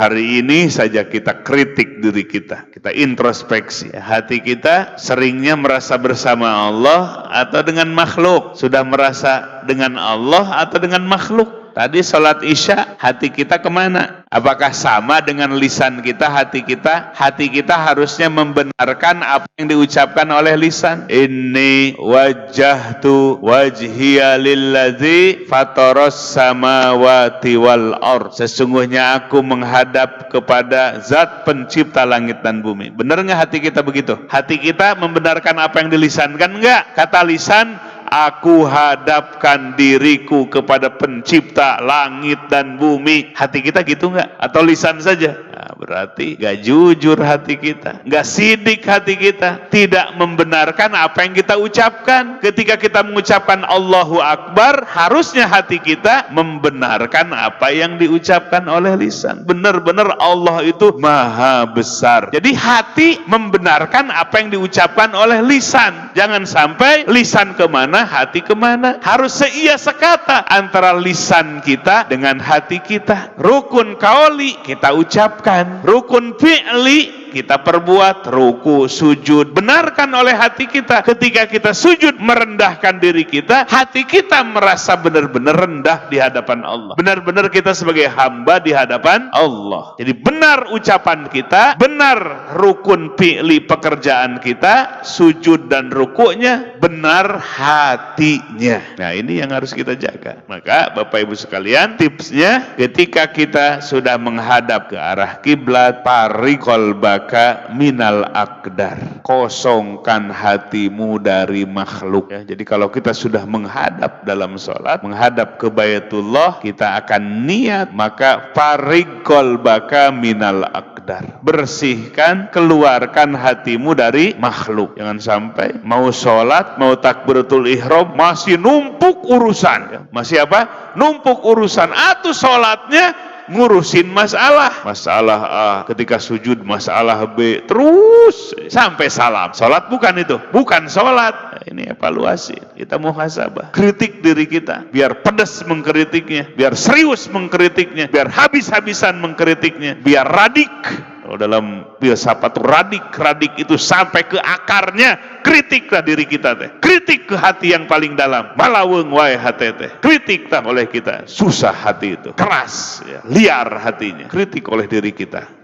Hari ini saja kita kritik diri kita, kita introspeksi. Hati kita seringnya merasa bersama Allah atau dengan makhluk. Sudah merasa dengan Allah atau dengan makhluk. Tadi sholat isya, hati kita kemana? Apakah sama dengan lisan kita, hati kita? Hati kita harusnya membenarkan apa yang diucapkan oleh lisan. Inni wajjahtu wajhiya lilladzi fataras samawati wal ard. Sesungguhnya aku menghadap kepada zat pencipta langit dan bumi. Benar nggak hati kita begitu? Hati kita membenarkan apa yang dilisankan nggak? Kata lisan, aku hadapkan diriku kepada pencipta langit dan bumi. Hati kita gitu nggak? Atau lisan saja? Nah, berarti gak jujur hati kita, gak sidik hati kita, tidak membenarkan apa yang kita ucapkan. Ketika kita mengucapkan Allahu Akbar, harusnya hati kita membenarkan apa yang diucapkan oleh lisan. Benar-benar Allah itu maha besar. Jadi hati membenarkan apa yang diucapkan oleh lisan. Jangan sampai lisan kemana, hati kemana. Harus seia sekata antara lisan kita dengan hati kita. Rukun kauli kita ucapkan, rukun fi'li kita perbuat, ruku, sujud, benarkan oleh hati kita. Ketika kita sujud merendahkan diri kita, hati kita merasa benar-benar rendah di hadapan Allah. Benar-benar kita sebagai hamba di hadapan Allah. Jadi benar ucapan kita, benar rukun fi'li pekerjaan kita, sujud dan rukunya, benar hatinya. Nah, ini yang harus kita jaga. Maka Bapak Ibu sekalian, tipsnya ketika kita sudah menghadap ke arah kiblat, parikol baka minal akdar, kosongkan hatimu dari makhluk. Ya, jadi kalau kita sudah menghadap dalam sholat, menghadap ke Baitullah, kita akan niat, maka parikol baka minal akdar, bersihkan, keluarkan hatimu dari makhluk. Jangan sampai mau sholat, mau takbiratul ihram, masih numpuk urusan. Ya, masih apa? Numpuk urusan. Atau sholatnya ngurusin masalah A, ketika sujud masalah B, terus sampai salam. Sholat bukan itu, bukan sholat. Nah, ini evaluasi, kita muhasabah, kritik diri kita, biar pedas mengkritiknya, biar serius mengkritiknya, biar habis-habisan mengkritiknya, biar radik. Kalau dalam filsafat radik itu sampai ke akarnya. Kritiklah diri kita teh, kritik ke hati yang paling dalam. Malaweng wae hati teh, kritik oleh kita. Susah hati itu, keras ya, liar hatinya, kritik oleh diri kita.